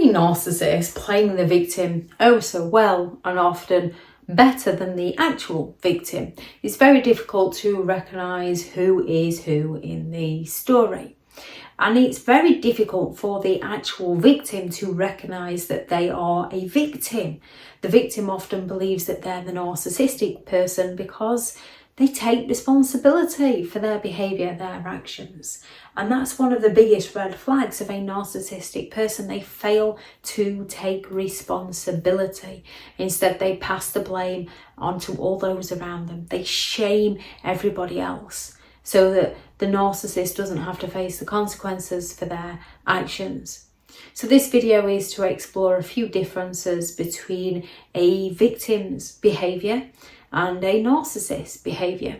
a narcissist playing the victim oh so well and often better than the actual victim, it's very difficult to recognise who is who in the story. And it's very difficult for the actual victim to recognise that they are a victim. The victim often believes that they're the narcissistic person because they take responsibility for their behaviour, their actions. And that's one of the biggest red flags of a narcissistic person. They fail to take responsibility. Instead, they pass the blame onto all those around them. They shame everybody else so that the narcissist doesn't have to face the consequences for their actions. So this video is to explore a few differences between a victim's behaviour and a narcissist's behaviour.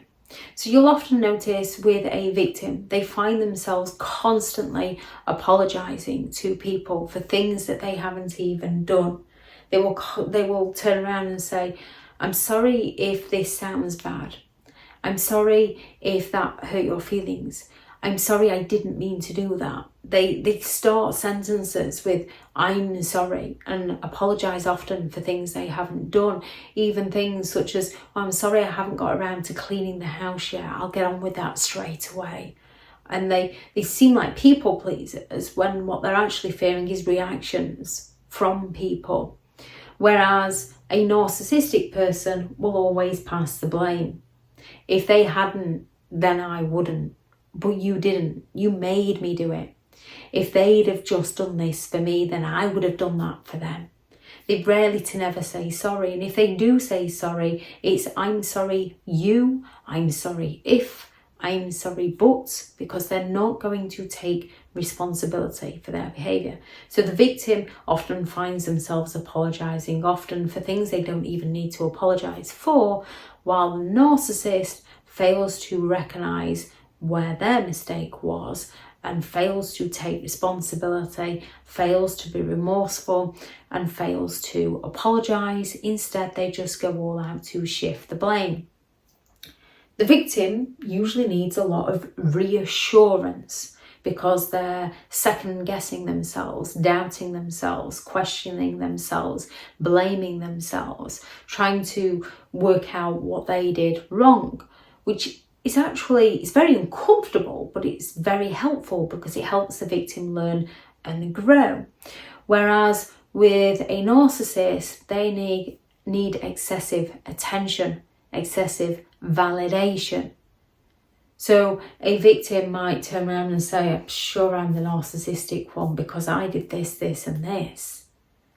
So you'll often notice with a victim, they find themselves constantly apologising to people for things that they haven't even done. They will turn around and say, I'm sorry if this sounds bad. I'm sorry if that hurt your feelings. I'm sorry, I didn't mean to do that. They start sentences with I'm sorry and apologise often for things they haven't done. Even things such as, oh, I'm sorry I haven't got around to cleaning the house yet. I'll get on with that straight away. And they seem like people pleasers when what they're actually fearing is reactions from people. Whereas a narcissistic person will always pass the blame. If they hadn't, then I wouldn't. But you didn't. You made me do it. If they'd have just done this for me, then I would have done that for them. They rarely to never say sorry. And if they do say sorry, it's I'm sorry you, I'm sorry if, I'm sorry but, because they're not going to take responsibility for their behaviour. So the victim often finds themselves apologising, often for things they don't even need to apologise for, while the narcissist fails to recognise where their mistake was and fails to take responsibility, fails to be remorseful and fails to apologise. Instead, they just go all out to shift the blame. The victim usually needs a lot of reassurance because they're second guessing themselves, doubting themselves, questioning themselves, blaming themselves, trying to work out what they did wrong, which it's very uncomfortable, but it's very helpful because it helps the victim learn and grow. Whereas with a narcissist, they need excessive attention, excessive validation. So a victim might turn around and say, I'm sure I'm the narcissistic one because I did this, this and this.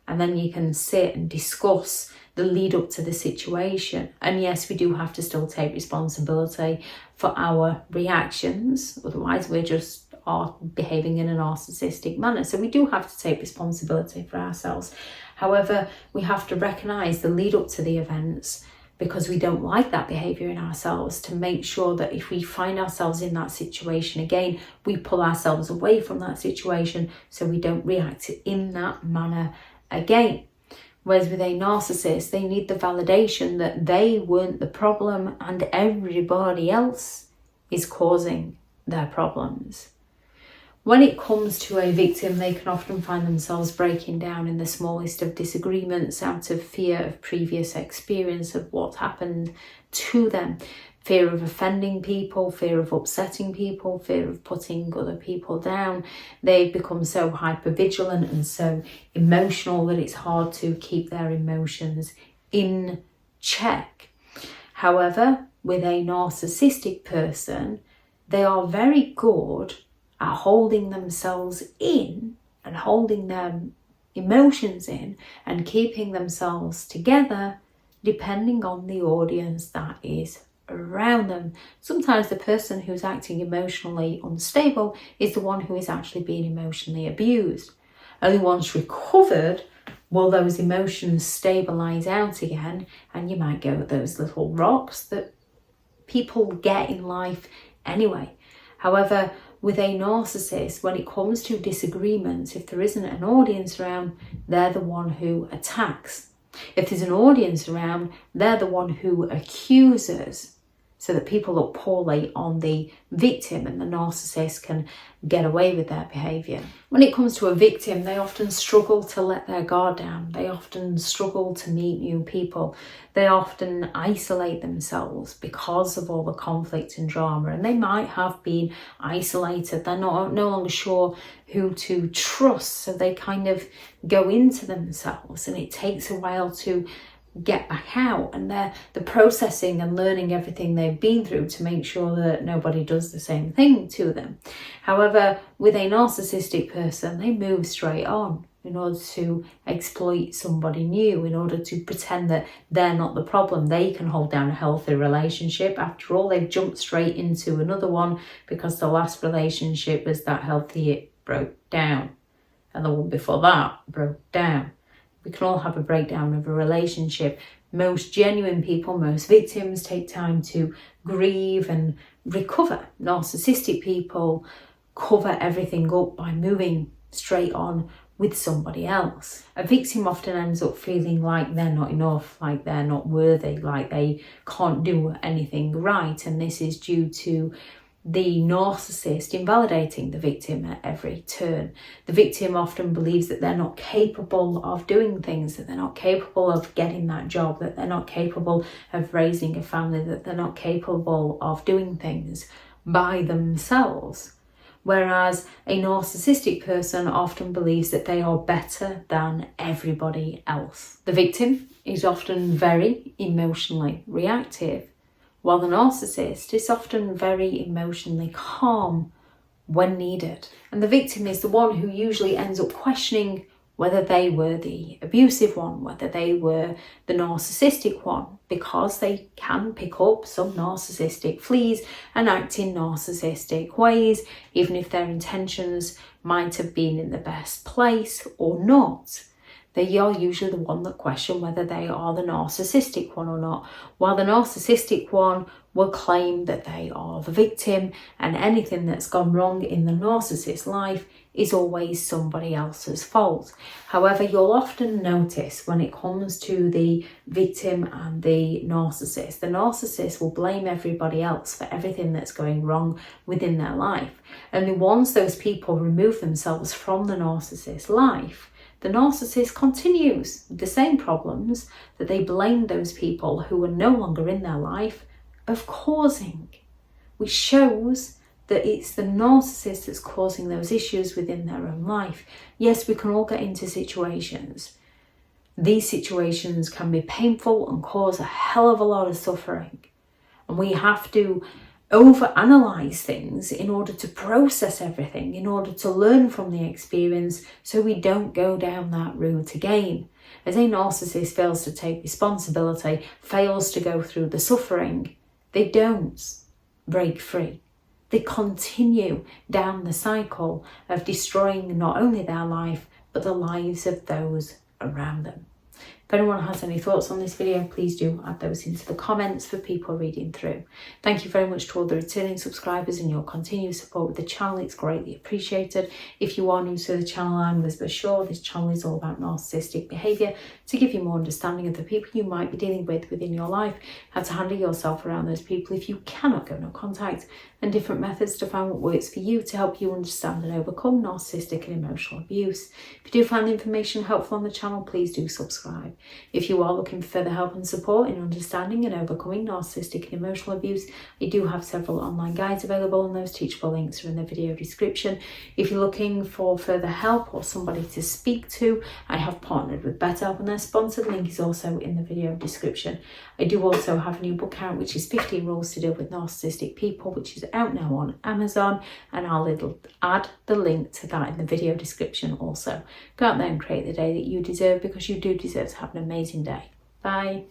And then you can sit and discuss the lead up to the situation. And yes, we do have to still take responsibility for our reactions. Otherwise, we just are behaving in a narcissistic manner. So we do have to take responsibility for ourselves. However, we have to recognise the lead up to the events because we don't like that behaviour in ourselves, to make sure that if we find ourselves in that situation again, we pull ourselves away from that situation so we don't react in that manner again. Whereas with a narcissist, they need the validation that they weren't the problem and everybody else is causing their problems. When it comes to a victim, they can often find themselves breaking down in the smallest of disagreements out of fear of previous experience of what happened to them. Fear of offending people, fear of upsetting people, fear of putting other people down. They've become so hypervigilant and so emotional that it's hard to keep their emotions in check. However, with a narcissistic person, they are very good at holding themselves in and holding their emotions in and keeping themselves together depending on the audience that is around them. Sometimes the person who's acting emotionally unstable is the one who is actually being emotionally abused. Only once recovered will those emotions stabilise out again, and you might go at those little rocks that people get in life anyway. However, with a narcissist, when it comes to disagreements, if there isn't an audience around, they're the one who attacks. If there's an audience around, they're the one who accuses. so that people look poorly on the victim and the narcissist can get away with their behaviour. When it comes to a victim, they often struggle to let their guard down. They often struggle to meet new people. They often isolate themselves because of all the conflict and drama, and they might have been isolated. They're no longer sure who to trust, so they kind of go into themselves, and it takes a while to get back out, and they're processing and learning everything they've been through to make sure that nobody does the same thing to them. However, with a narcissistic person, they move straight on in order to exploit somebody new, in order to pretend that they're not the problem. They can hold down a healthy relationship. After all, they've jumped straight into another one because the last relationship was that healthy, it broke down, and the one before that broke down. We can all have a breakdown of a relationship. Most genuine people, most victims take time to grieve and recover. Narcissistic people cover everything up by moving straight on with somebody else. A victim often ends up feeling like they're not enough, like they're not worthy, like they can't do anything right. And this is due to the narcissist invalidating the victim at every turn. The victim often believes that they're not capable of doing things, that they're not capable of getting that job, that they're not capable of raising a family, that they're not capable of doing things by themselves. Whereas a narcissistic person often believes that they are better than everybody else. The victim is often very emotionally reactive, while the narcissist is often very emotionally calm when needed. And the victim is the one who usually ends up questioning whether they were the abusive one, whether they were the narcissistic one, because they can pick up some narcissistic fleas and act in narcissistic ways, even if their intentions might have been in the best place or not. They are usually the one that question whether they are the narcissistic one or not, while the narcissistic one will claim that they are the victim, and anything that's gone wrong in the narcissist's life is always somebody else's fault. However, you'll often notice when it comes to the victim and the narcissist will blame everybody else for everything that's going wrong within their life. Only once those people remove themselves from the narcissist's life, the narcissist continues with the same problems that they blame those people who are no longer in their life of causing, which shows that it's the narcissist that's causing those issues within their own life. Yes, we can all get into situations. These situations can be painful and cause a hell of a lot of suffering. And we have to overanalyze things in order to process everything, in order to learn from the experience so we don't go down that route again. As a narcissist fails to take responsibility, fails to go through the suffering, they don't break free. They continue down the cycle of destroying not only their life, but the lives of those around them. If anyone has any thoughts on this video, please do add those into the comments for people reading through. Thank you very much to all the returning subscribers and your continued support with the channel. It's greatly appreciated. If you are new to the channel, I'm Elizabeth Shaw. This channel is all about narcissistic behaviour to give you more understanding of the people you might be dealing with within your life, how to handle yourself around those people if you cannot go no contact, and different methods to find what works for you to help you understand and overcome narcissistic and emotional abuse. If you do find the information helpful on the channel, please do subscribe. If you are looking for further help and support in understanding and overcoming narcissistic and emotional abuse, I do have several online guides available, and those teachable links are in the video description. If you're looking for further help or somebody to speak to, I have partnered with BetterHelp, and their sponsored link is also in the video description. I do also have a new book out, which is 15 Rules to Deal with Narcissistic People, which is out now on Amazon, and I'll add the link to that in the video description also. Go out there and create the day that you deserve, because you do deserve to have an amazing day. Bye.